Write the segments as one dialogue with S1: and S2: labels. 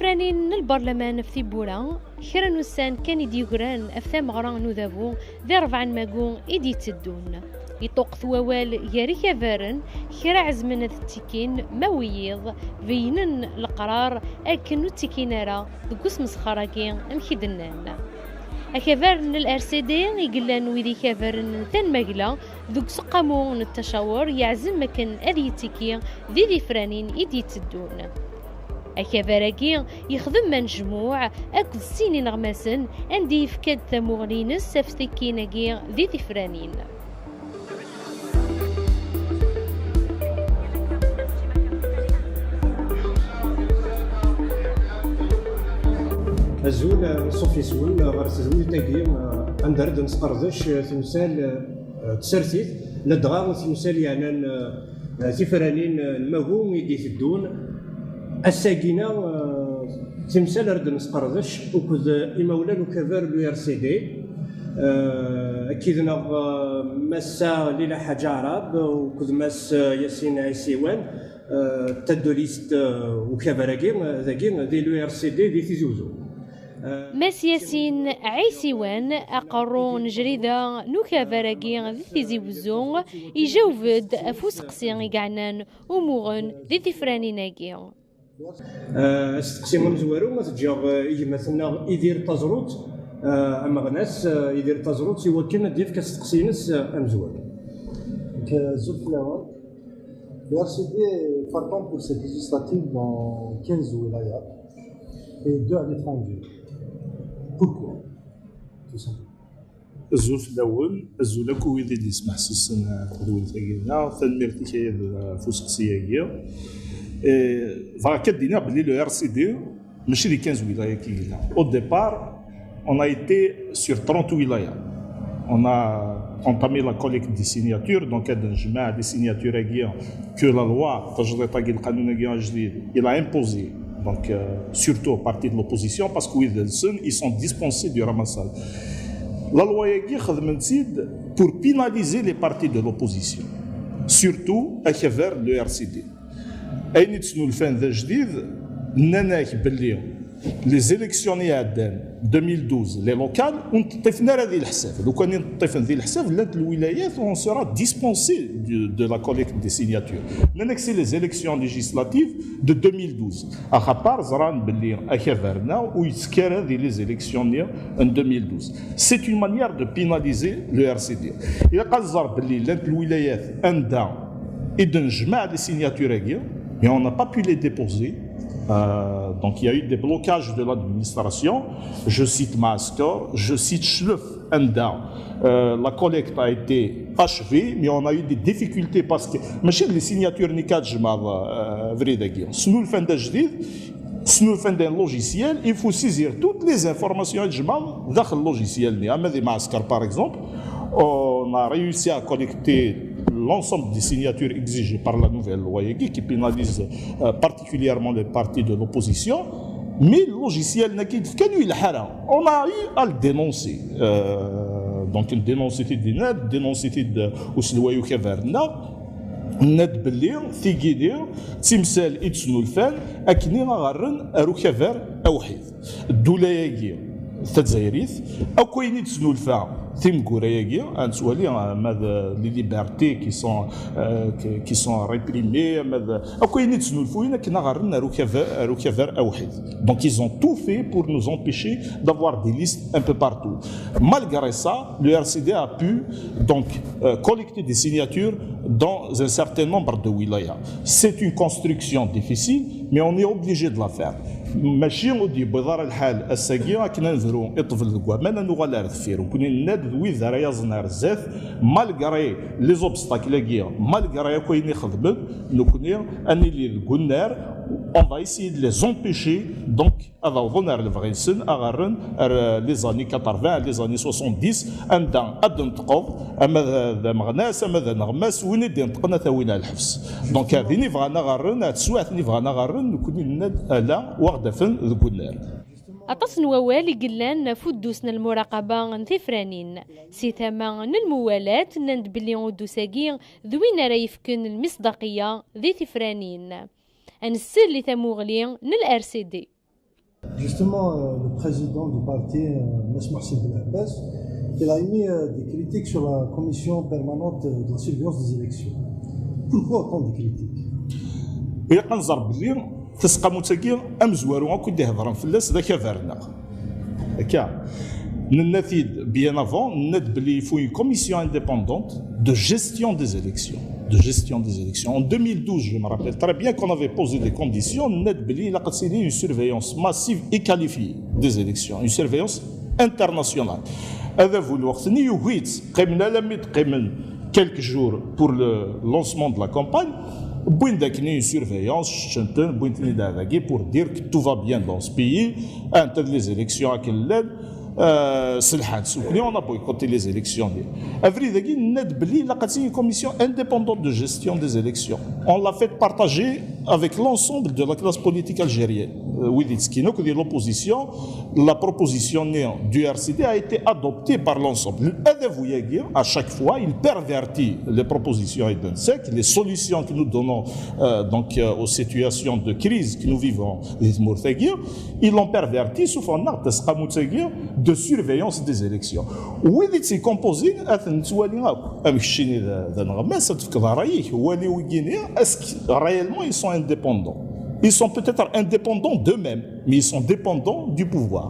S1: ثفرانين البرلمان في بورا خير نسان كان يديقران أفثام غران نذابو ذي ربعا ماقون إدي تدون يطوق ثووال ياري كافارن خير عزمنا التكين مويض بينن القرار أكنو التكينارا دقوس مسخراكين أمكيدنان أكافارن الأرسيدي يقلان ويدي كافارن ثان مقلا ذوك سقامون التشاور يعزم مكان أذي تكين ذي فرانين إدي تدون أكافاراكي يخدم مجموع أكد سينين غماسن عندي يفكاد ثموغلينس سافتكيناكي ذي ثفرانين
S2: الزول صوفي سول غير تزويل تاكي اندرد نسقردش تمثال تسرثيت لدغا تمثال يعني ثفرانين الماغو يدي تدون الساقينا تمثال رد نسقردش وكذ المولان وكفار لو ار سي دي اكيدنا مسا ليلى حاجه عرب وكذ مس ياسين عيسيوان تدوليست وكفاراكي ذاكي دي لو ار سي دي تيزوزو
S1: ماس ياسين عيسيوان أقرون جريدة نوكا فاراكي ذي تيزي وزون يجاوبد أفوس قسيان يقعنان وموغن ذي ثفرانيناكي
S2: استقسيم مزوارو ما تجاغ مثلا يدير تزروت اما غناس يدير تزروت يوكلنا ديف كاستقسينس امزوار
S3: كزوف الاول le RCD est partant pour cette législative dans 15 wilayas et 2 à l'étranger. Pourquoi? Tout simplement.
S4: الزوف الاول الزوله كويدي اللي يسمح سيسن تدوين تاعنا تنمير تكايد فوسقسيه فكدينا بلي لو ار سي دي ماشي لي 15 ولايه كي قلنا او ديبار on a été sur 30 ولايه on a entamé la collecte des signatures donc هذا الجماعه دي سيناتور que la loi تجريد تاع القانون الجديد il a imposé donc surtout aux partis de l'opposition parce qu'ils sont dispensés du ramassage. La loi est pour pénaliser les partis de l'opposition, surtout à travers le RCD. Et nous faisons les élections de 2012, les locales, on on sera dispensé de la collecte des signatures. C'est les élections législatives de 2012. À part les élections en 2012. C'est une manière de pénaliser le RCD. Il y a des signatures, mais on n'a pas pu les déposer. Donc il y a eu des blocages de l'administration. Je cite Maaskor, je cite Schlef, Enda. La collecte a été achevée, mais on a eu des difficultés parce que les signatures n'y cadent vrai d'ailleurs. Si nous le faisons d'un logiciel, il faut saisir toutes les informations dans le logiciel. À Maaskar par exemple, on a réussi à collecter l'ensemble des signatures exigées par la nouvelle loi qui pénalise particulièrement les partis de l'opposition, mais le logiciel n'a qu'à on a eu à le dénoncer. Donc une dénoncée de Ousloyou Kavarna, Ned Bellir, Thiguidir, Timsel Itsnulfan, Akini Magarren, Aroukavar, Aouhid. Doulayagi, Tadzairith, Akoini Tsnulfan. Les libertés qui sont réprimées. Donc ils ont tout fait pour nous empêcher d'avoir des listes un peu partout. Malgré ça, le RCD a pu donc collecter des signatures dans un certain nombre de wilayas. C'est une construction difficile, mais on est obligé de la faire. ماشي ودي بضار الحال الساقيه كنا نزرو يطفل الكوامان نغلا رثفير وكنا ناد ذوي ذرايا زنار زاف مالغري لي زوبستاكل لاكيا مالغري كوين يخدم نكوني اني لي الكنار on va essayer de les empêcher donc هذا ظنر الفغيسن اغرن لي زاني 80 لي زاني 70 عندنا ادن تقض اما ذا مغناس اما ذا نغماس وين يدي نتقنا ثوينا الحبس دونك هذيني بغانا غرن تسواتني بغانا غرن نكوني لا واخدفن ذكونار
S1: أطس نووالي قلان فدوسنا المراقبة نثفرانين سي ثمان الموالاه نند بلي ودوساقي ذوين رايفكن المصداقية ذي ثفرانين أنسر لي ثموغلي نل RCD
S3: Justement, le président du parti, M. Mohsen Abbas, il a émis des critiques sur la commission permanente de la surveillance des élections. Pourquoi autant de critiques?
S4: إلا كنزر بلي تسقى متاكي أمزوارو غاكو يدي هضران فلاس ذاك فارنا هكا ننفذ بيان افون ناد بلي فو une commission indépendante de gestion des élections. En 2012, je me rappelle très bien qu'on avait posé des conditions, il a considéré une surveillance massive et qualifiée des élections, une surveillance internationale. Quelques jours pour le lancement de la campagne, une surveillance pour dire que tout va bien dans ce pays, les élections à quelle aide. On a boycotté les élections. Une commission indépendante de gestion des élections. On l'a fait partager avec l'ensemble de la classe politique algérienne. L'opposition, la proposition du RCD a été adoptée par l'ensemble. À chaque fois, il pervertit les propositions d'INSEC, les solutions que nous donnons aux situations de crise que nous vivons. Ils l'ont perverti sous forme de surveillance des élections. C'est composé est-ce que réellement ils sont indépendants? Ils sont peut-être indépendants d'eux-mêmes, mais ils sont dépendants du pouvoir.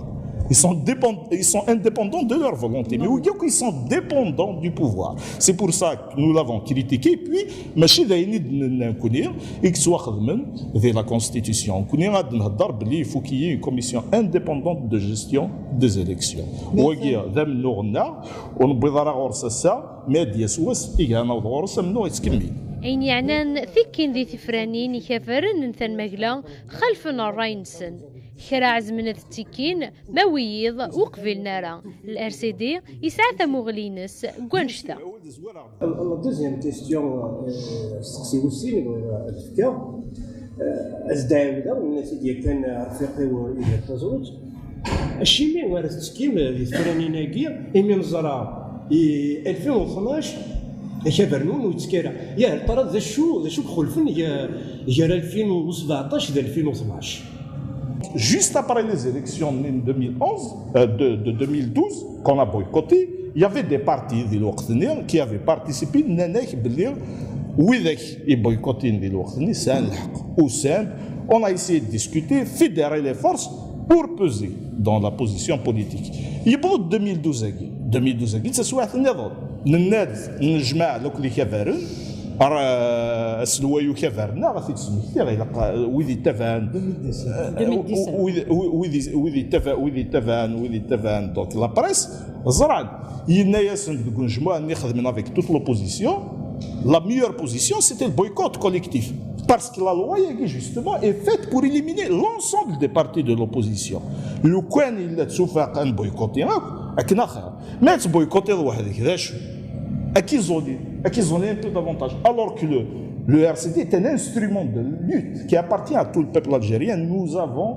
S4: Ils sont indépendants de leur volonté, mais ils sont dépendants du pouvoir. C'est pour ça que nous l'avons critiqué. Puis, vers la Constitution, il faut qu'il y ait une commission indépendante de gestion des élections.
S1: أين يعنان ثكين ذي ثفرانين يكافرن نثن مقلا خلفنا الراينسن خرا عزمنا التكين ما ويض وقفل نارا الارسيدي يسعى ثمغلينس قوانشتا.
S2: La deuxième question, c'est aussi الفكرة أزداودا والناس اللي كان رفيقي وإلى تزوج الشيء اللي ورث التكيم ذي ثفرانين هاكيا إمي نزرع 2012 كابرنون ويتسكيرا يا الطرد ذا شو خلفن يا 2017 ذا 2012.
S4: Juste après les élections de 2012 qu'on a boycotté, il y avait des partis qui avaient participé. On a essayé de discuter, fédérer les forces pour peser dans la position politique. Il y a 2012 c'est soit الناد نجمع لوك اللي كفارن السلوايو كفارنا غادي تسميتي ويدي تفان ويدي تفان دونك لا بريس زرعن ينايا نجمع اللي خدمنا avec toute l'opposition. La meilleure position c'était le boycott collectif parce que la loi justement est faite pour éliminer l'ensemble des partis de l'opposition. لو كان الا تسوفاق ان بويكوتي اكن اخر ما تبويكوتي وحدك ذاش اكيزوني un peu davantage alors que le RCD est un instrument de lutte qui appartient à tout le peuple algérien. Nous avons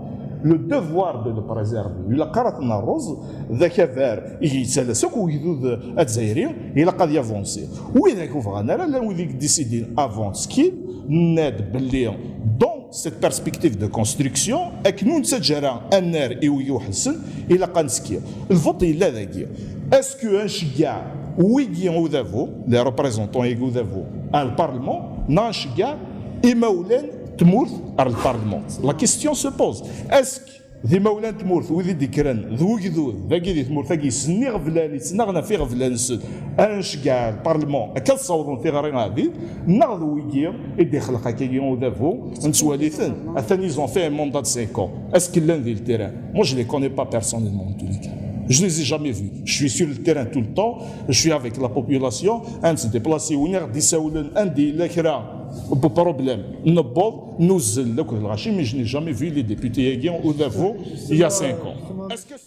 S4: le devoir de le préserver. إلا قرأتنا الرز ذاك فار يتسلسك ويذوذ الجزائري إلا قد يافونسي وإذا كوفغانا لا وذيك ديسيدين افونسكي ناد باللي cette perspective de construction et que nous نتسجرا النار يوحسن الى قنسكي الفوت الا ذاكي اسكو ان شجاع ويجي وذافو لي ريبريزونطون يغوذافو على البارلمون ناشجاع ايمولان تمورث على البارلمون. لا كيستيون سو بوز اسك ذي مولان تمورث وذي ديكران ذوكذو ذاكي ذي تمورث ذاكي سني غفلاني تسنغنا في غفلان السد انشكاع البارلمون اكل صوتون في غارين هذه نغض ويجي يدي خلق هكاكي وذافو نتواليثن الثاني زون في un mandat de 5 ans. Est-ce qu'ils l'ont vu le terrain? Moi je les connais pas personnellement en tous les cas. Je ne les ai jamais vus. Je suis sur le terrain tout le temps. Je suis avec la population. Un se déplacer ou un dit l'écran. Problème. Mais je n'ai jamais vu les députés au Davo il y a 5 ans.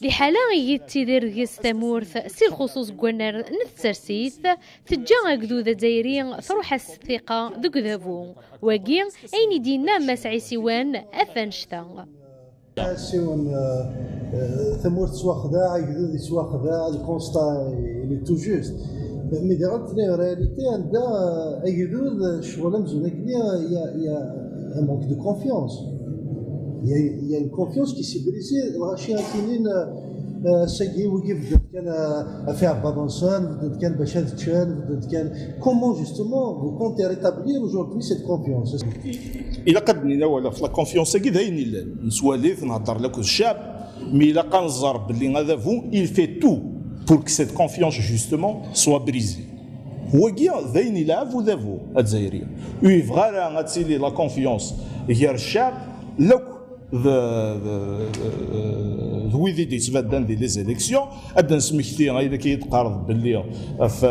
S1: لحالا يتيدير يستمورث سي خصوص قنر نتسرسيث تجا قدودة دايرين ثروح الثقة ذوك ذابو واقي اين دينا مسعي سوان اثنشتا
S3: سيون ثمورت سوا خداع يقدر سوا خداع الكونستا اللي تو جوست مي ديرتني رياليتي عندها يقدر شغل مزونك يا مونك دو كونفيونس il y a une confiance qui s'est brisée. الغاشي كاينين ساكي وكيف بدات كان فيها بابونسون بدات كان باش تشان بدات كان كومون جوستومون vous comptez rétablir aujourd'hui cette confiance.
S4: إلا قدني ولا في لا كونفيونس كي داين نسوالف نهضر لك الشعب مي إلا كنزر باللي هذا فو il fait tout pour que cette confiance justement soit brisée. هو كي داين يلعب ودافو الجزائريين ويفغالا غاتسيلي لا كونفيونس هي الشعب لو ذويدي دي تبدان دي لي زيليكسيون ادن سمكتي غير كيتقارض باللي في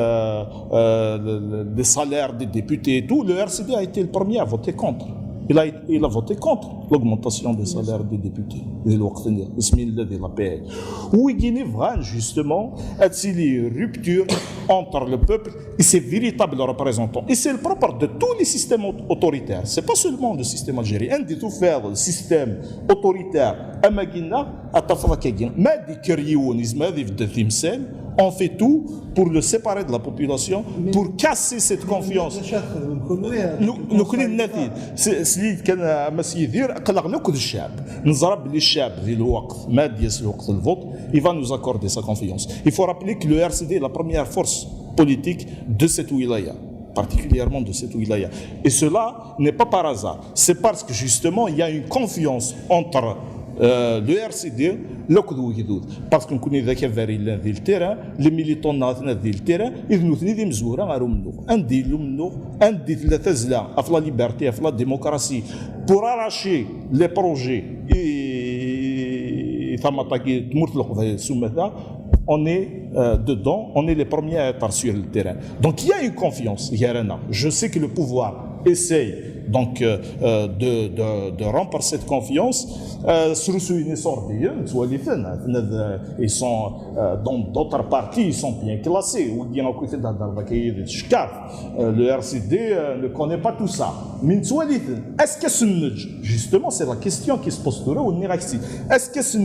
S4: لي سالير دي ديبوتي تو لو ار سي دي a été le premier à voter contre. Il a voté contre l'augmentation des salaires des députés. La paix. Où il y a justement une rupture entre le peuple et ses véritables représentants. Et c'est le propre de tous les systèmes autoritaires. Ce n'est pas seulement le système algérien. Un des tout faire le système autoritaire à Magina, à Tafrakagin. Mais des curionismes, des on fait tout pour le séparer de la population, pour casser cette confiance. Nous connaissons سليد كان مسي يدير قلق لو كل الشعب نزرب لي الشعب ذي الوقت ما ديال وقت الفوت il va nous accorder sa confiance. Il faut rappeler que le RCD est la première force politique de cette wilaya, particulièrement de cette wilaya. Et cela n'est pas par hasard. C'est parce que justement il y a une confiance entre le RCD parce qu'on connaît ذاك الفاري ذي التيران لي ميليتون ناثنا ذي التيران اذ نوثني ذي مزوره غير منو اندي لو منو اندي ثلاثه زلا افلا ليبرتي افلا ديموكراسي pour arracher les projets et ثماتاكي تمرت لقضايا سومثا on est dedans, on est les premiers à être sur le terrain. Donc il y a une confiance, je sais que le pouvoir essaye donc de rompre cette confiance. Ils sont dans d'autres partis, ils sont bien classés. Le RCD ne connaît pas tout ça. Est-ce que ce justement, c'est la question qui se pose au Niraxi. Est-ce que ce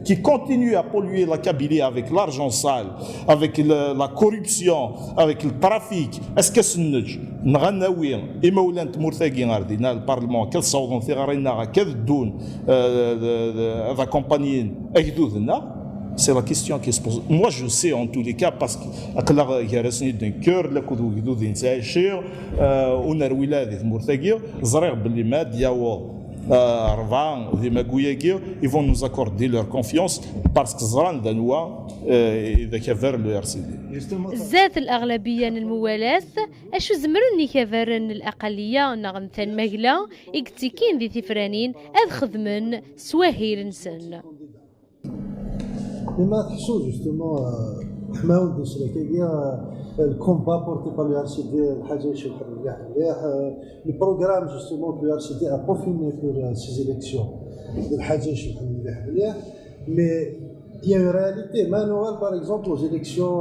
S4: qui continue à polluer la Kabylie avec l'argent sale, avec la corruption, avec le trafic, est-ce que ce نغناوي إمولان تمورثاقي غاردينا البرلمان كتصوضون ثغارينا كذدون هذا كومبانيين أجدودنا. C'est la question qui se pose. Moi, je sais en tous les cas parce que il y a resté d'un cœur la كودو جدود نتعيشير ونرويلا ذي تمورثاقي زرير باللي ما دياو رفان ذي ماكوياكي ils vont nous accorder leur confiance parce que زران دانوا إذا كفر لو ار سي دي.
S1: زاد الأغلبية الموالاة أشو زمرني كفرن الأقلية نغمثان مغلا اكتكين ذي ثفرانين أذخذ من سواهير نسن.
S3: لما تحسوا جوستومون حماود الشركيه الكومبا بورتي بار لو ار سي دي الحاجه يشوف مليح مليح لو بروغرام جوستومون لو ار سي دي ا بوفيني في سي زيليكسيون الحاجه يشوف مليح مليح مي il y a une réalité. Manuel, par exemple, aux élections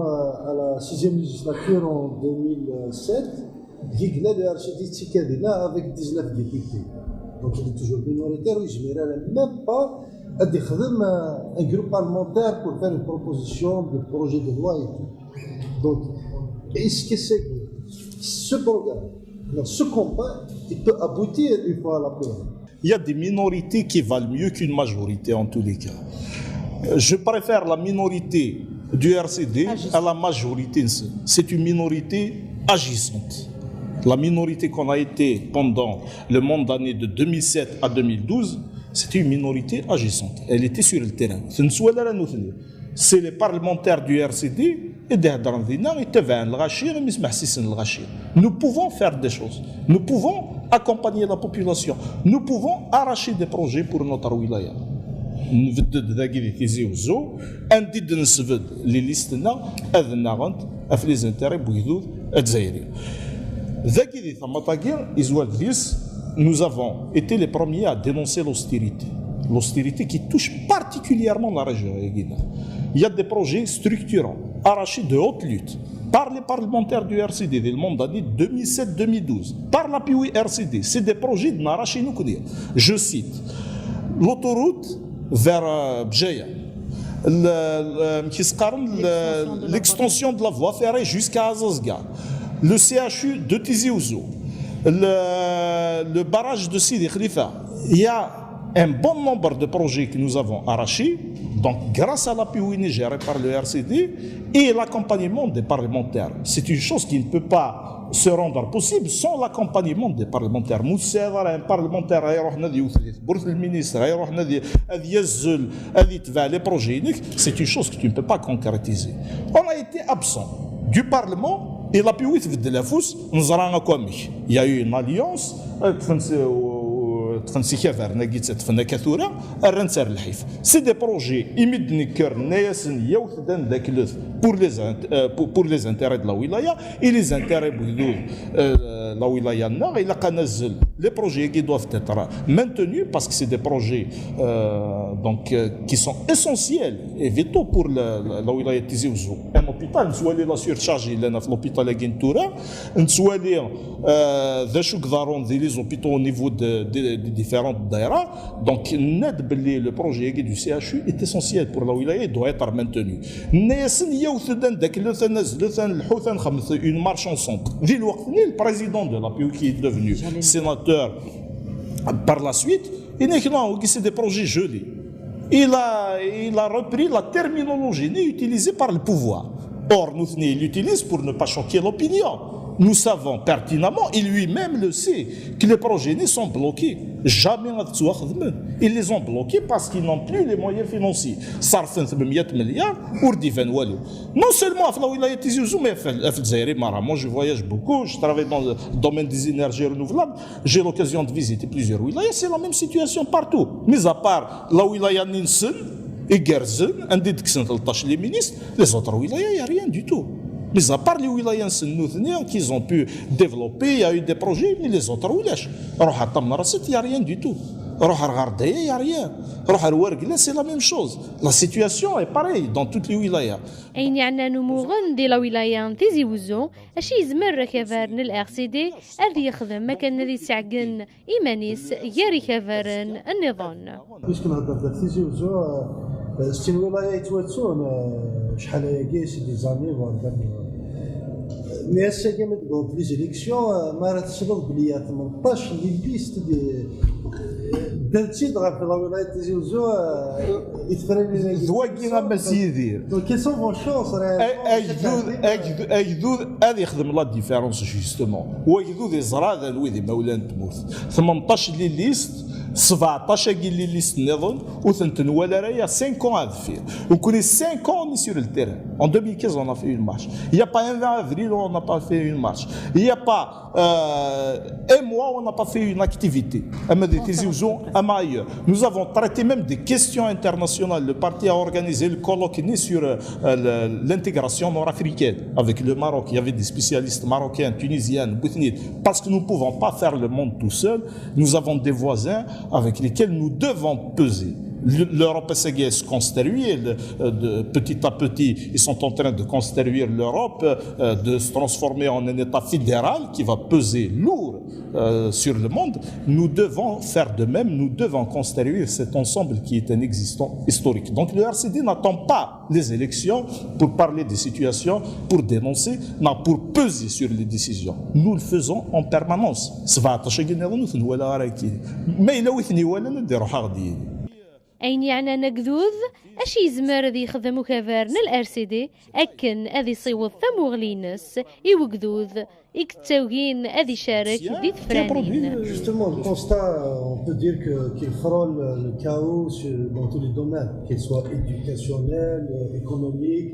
S3: à la 6e législature en 2007, dit que le RCD Tsikadina avec 19 députés. Donc il est toujours minoritaire, oui, je ne même pas à un groupe parlementaire pour faire une proposition de projet de loi et tout. Donc, est-ce que c'est ce programme, ce combat, il peut aboutir une fois à la paix?
S4: Il y a des minorités qui valent mieux qu'une majorité en tous les cas. Je préfère la minorité du RCD à la majorité. C'est une minorité agissante. La minorité qu'on a été pendant le monde d'année de 2007 à 2012, c'était une minorité agissante. Elle était sur le terrain. C'est les parlementaires du RCD et nous pouvons faire des choses. Nous pouvons accompagner la population. Nous pouvons arracher des projets pour notre wilaya. نفدد ذاكي اللي تيزي وزو انديد نسفد لي ليستنا اذنا غنت اف لي زانتيري بويدود الجزائري ذاكي اللي ثمطاكير ازوال ديس nous avons été les premiers à dénoncer l'austérité qui touche particulièrement la région. Il y a des projets structurants arrachés de haute lutte par les parlementaires du RCD du monde d'année 2007-2012 par la POI RCD. C'est des projets de n'arracher nous connaît. Je cite l'autoroute vers Bjaya, l'extension de la voie ferrée jusqu'à Azazga, le CHU de Tizi Ouzou, le barrage de Sidi Khalifa. Il y a un bon nombre de projets que nous avons arrachés, donc grâce à l'appui géré par le RCD et l'accompagnement des parlementaires. C'est une chose qui ne peut pas se rendre possible sans l'accompagnement des parlementaires. Un parlementaire le ministre les projets, c'est une chose que tu ne peux pas concrétiser. On a été absent du Parlement et l'appui de la FOUS, il y a eu une alliance c'est des projets pour les intérêts de la wilaya et les intérêts de la wilaya. Les projets qui doivent être maintenus parce que c'est des projets qui sont essentiels et vitaux pour la wilaya de Tizi Ouzou. Un hôpital, soit la surcharge l'hôpital à Gintoura, soit les hôpitaux au niveau des différentes daïras. Donc, le projet du CHU est essentiel pour la wilaya et doit être maintenu. Une marche ensemble. Le président de la PU qui est devenu sénateur par la suite, c'est des projets gelés. Il a repris la terminologie utilisée par le pouvoir. Or, nous l'utilisons pour ne pas choquer l'opinion. Nous savons pertinemment, et lui-même le sait, que les projets sont bloqués. Jamais ils les ont bloqués parce qu'ils n'ont plus les moyens financiers. Sarfen 800 milliards pour Divan-Walou. Non seulement à la wilaya Tizi Ouzou, mais à Zaire Mara. Moi, je voyage beaucoup, je travaille dans le domaine des énergies renouvelables. J'ai l'occasion de visiter plusieurs wilayas. C'est la même situation partout. Mis à part la wilaya Ninsen et Gerzen, les ministres, les autres wilayas, il n'y a rien du tout. Mais à part les wilayas qu'ils ont pu développer, il y a eu des projets, mais les autres wilayas, il n'y a rien du tout. Il n'y a rien. C'est la même chose. La situation est pareille dans toutes les wilayas.
S1: أين يعنى نموغن دي لا ولاية تيزي وزو أشي يزمر كفارن الار سي دي أذي يخدم مكان ذي سعقن إيمانيس ياري كفارن النظام.
S3: باش كنهضر دابا تيزي وزو ستي الولاية يتواتسون شحال هاكي سي دي زاني مي هسه كما تقول في ليزيليكسيون ما راه تشرب بلي 18 لي ليست دي دانتي دغا في لا ولاية تيزي وزو يتفرن
S4: ذواكينا مسيدير
S3: دونك كي سون فون شونس
S4: اجدود هذا يخدم لا ديفيرونس جوستومون هو يجدود يزرع ذا الويدي مولان تموت 18 لي ليست 17 اللي ليست نظن وثنتن ولا رايا 5 ans à faire. On connaît 5 ans on est sur le terrain. En 2015 on a fait une marche. Il n'y a pas un 20 avril où on n'a pas fait une marche. Il n'y a pas un mois où on n'a pas fait une activité. Ailleurs. Nous avons traité même des questions internationales. Le parti a organisé le colloque sur l'intégration nord-africaine avec le Maroc. Il y avait des spécialistes marocains, tunisiens, boutnides. Parce que nous ne pouvons pas faire le monde tout seul. Nous avons des voisins avec lesquels nous devons peser. L'Europe essaie de se construire, petit à petit, ils sont en train de construire l'Europe, de se transformer en un État fédéral qui va peser lourd sur le monde. Nous devons faire de même, nous devons construire cet ensemble qui est un existant historique. Donc le RCD n'attend pas les élections pour parler des situations, pour dénoncer, non, pour peser sur les décisions. Nous le faisons en permanence. Mais il a
S1: أين يعني نقذوذ أشي يزمر ذي خدمو كفارن الار سي دي أكن أذي صيوض ثموغلينس يوقذوذ يكتوغين أذي شارك ذي ثفرانين.
S3: Justement, le constat, on peut dire qu'il frôle le chaos dans tous les domaines, qu'il soit éducationnel, économique,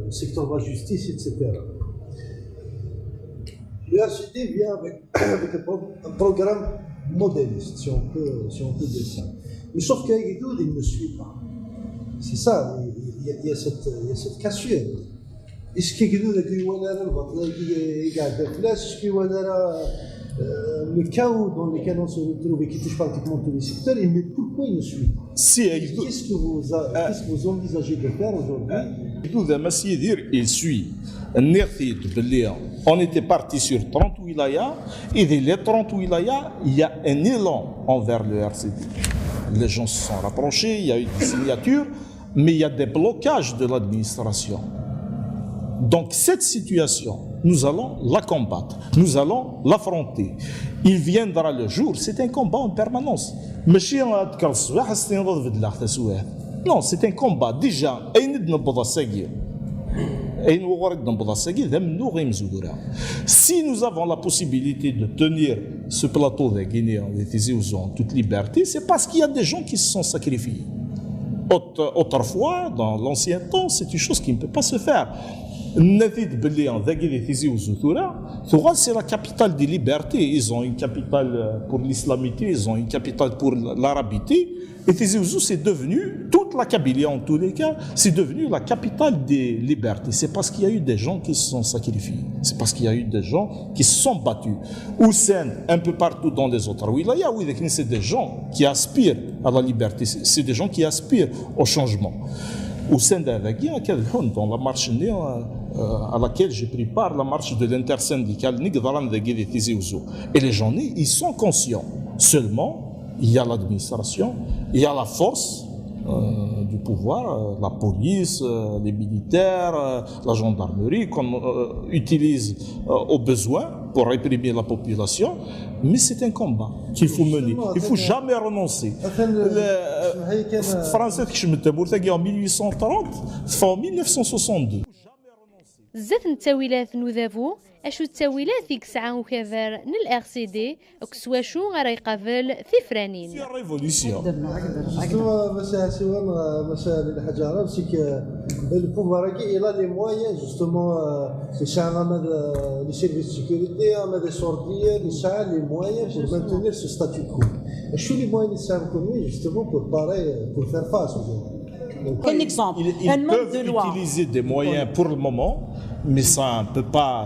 S3: secteur de la justice, etc. Le RCD vient avec un programme modéliste, si on peut dire ça. Mais sauf qu'Aïdoud, il ne suit pas. C'est ça, il y a cette cassure. Est-ce qu'Aïdoud a dit le chaos dans lequel on se retrouve et qui touche pratiquement tous les secteurs, mais pourquoi il ne suit pas? Qu'est-ce que vous envisagez de faire aujourd'hui?
S4: Il suit. On était parti sur 30 wilayas et dans les 30 wilayas, il y a un élan envers le RCD. Les gens se sont rapprochés, il y a eu des signatures, mais il y a des blocages de l'administration. Donc cette situation nous allons la combattre, nous allons l'affronter. Il viendra le jour, c'est un combat en permanence. Non, c'est un combat. Déjà, si nous avons la possibilité de tenir ce plateau de Guinée en toute liberté, c'est parce qu'il y a des gens qui se sont sacrifiés. Autrefois, dans l'ancien temps, c'est une chose qui ne peut pas se faire. C'est la capitale des libertés. Ils ont une capitale pour l'islamité, ils ont une capitale pour l'arabité. Et Tizi Ouzou, c'est devenu, toute la Kabylie en tous les cas, c'est devenu la capitale des libertés. C'est parce qu'il y a eu des gens qui se sont sacrifiés. C'est parce qu'il y a eu des gens qui se sont battus. Hussein, un peu partout dans les autres wilayas, oui, c'est des gens qui aspirent à la liberté. C'est des gens qui aspirent au changement. Hussein Davagui, dans la marche à laquelle j'ai pris part, la marche de l'intersyndicale de Tizi Ouzou. Et les gens, ils sont conscients. Seulement, il y a l'administration, il y a la force du pouvoir, la police, les militaires, la gendarmerie qu'on utilise au besoin pour réprimer la population. Mais c'est un combat qu'il faut mener. Il ne faut jamais renoncer. Les Français qui en 1830, en 1962.
S1: زاد التاويلات نذابو اشو التاويلات ذيك ساعه وكذا نل سي دي اكسوا شو غير يقابل ثفرانين
S4: سي ريفوليسيون
S3: justement monsieur Siwan monsieur الحجاره c'est que le pouvoir il a les moyens justement les services de sécurité les sorties les moyens pour maintenir ce statu quo et je les moyens nécessaires justement pour faire face aux gens.
S5: Quel exemple?
S4: Ils peuvent utiliser des moyens pour le moment, mais ça ne peut pas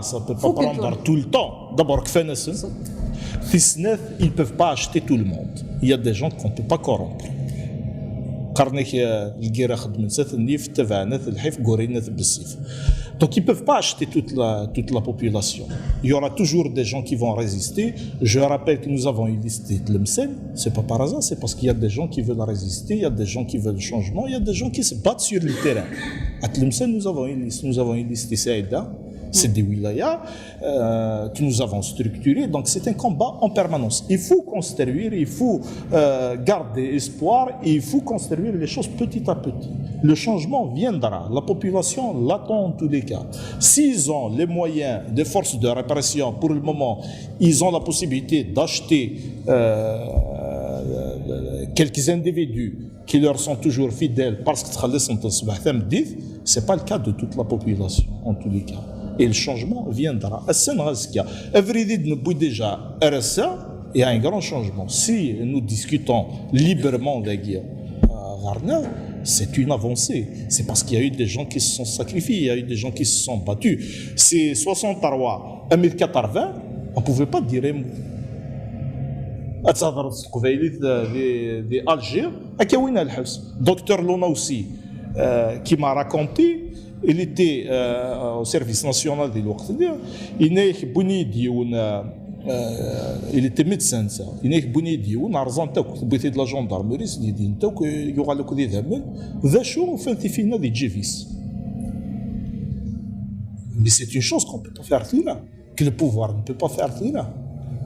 S4: prendre tout le temps. D'abord, ils ne peuvent pas acheter tout le monde. Il y a des gens qu'on ne peut pas corrompre. Donc ils ne peuvent pas acheter toute la population. Il y aura toujours des gens qui vont résister. Je rappelle que nous avons une liste de Tlemcen. Ce n'est pas par hasard, c'est parce qu'il y a des gens qui veulent résister, il y a des gens qui veulent le changement, il y a des gens qui se battent sur le terrain. À Tlemcen, nous avons une liste de Saïda. C'est des wilayas que nous avons structurés. Donc c'est un combat en permanence. Il faut construire, il faut garder espoir et il faut construire les choses petit à petit. Le changement viendra. La population l'attend en tous les cas. S'ils ont les moyens des forces de répression, pour le moment, ils ont la possibilité d'acheter quelques individus qui leur sont toujours fidèles parce que ce n'est pas le cas de toute la population en tous les cas. Et le changement viendra. Déjà, il y a un grand changement. Si nous discutons librement de Garner, c'est une avancée. C'est parce qu'il y a eu des gens qui se sont sacrifiés, il y a eu des gens qui se sont battus. C'est 63, 1080, on ne pouvait pas dire un mot. Alger, Docteur Lona aussi, qui m'a raconté. Il était au service national de l'Ouest. Il était médecin. Il était médecin. Il était de la gendarmerie. Il était mais c'est une chose qu'on ne peut pas faire tout là. Que le pouvoir ne peut pas faire tout là.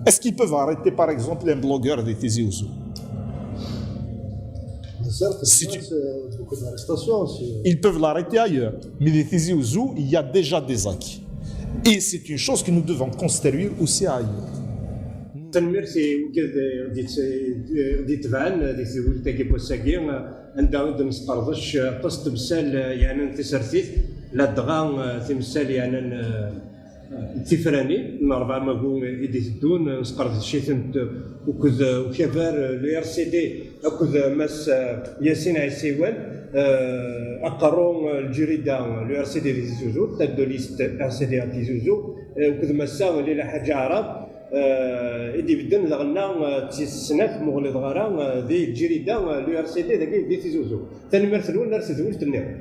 S4: Est-ce qu'ils peuvent arrêter par exemple un blogueur de Tizi Ouzou? Ils peuvent l'arrêter ailleurs, mais les Tizi Ouzou, il y a déjà des acquis. Et c'est une chose que nous devons construire aussi ailleurs.
S2: تنميرتي دي تبعن دي تقول تاكي بوساكي عندها نسقرضش طست تمثال يعني تسرتيت لا دغا تمثال يعني تفراني نربع ماكو ايدي تدون نسقرض شيتنت وكبار لو ار سي دي اكو ماس ياسين عيسيوان اقروا الجريده لو ار سي دي زوزو تاع ليست ار سي دي تي زوزو وكذا ماسا ليله حاجه عرب ايدي بدن غنا تسناف مغلظ غرا دي الجريده لو ار سي دي داك دي تي زوزو ثاني مرثلون نرسل تنير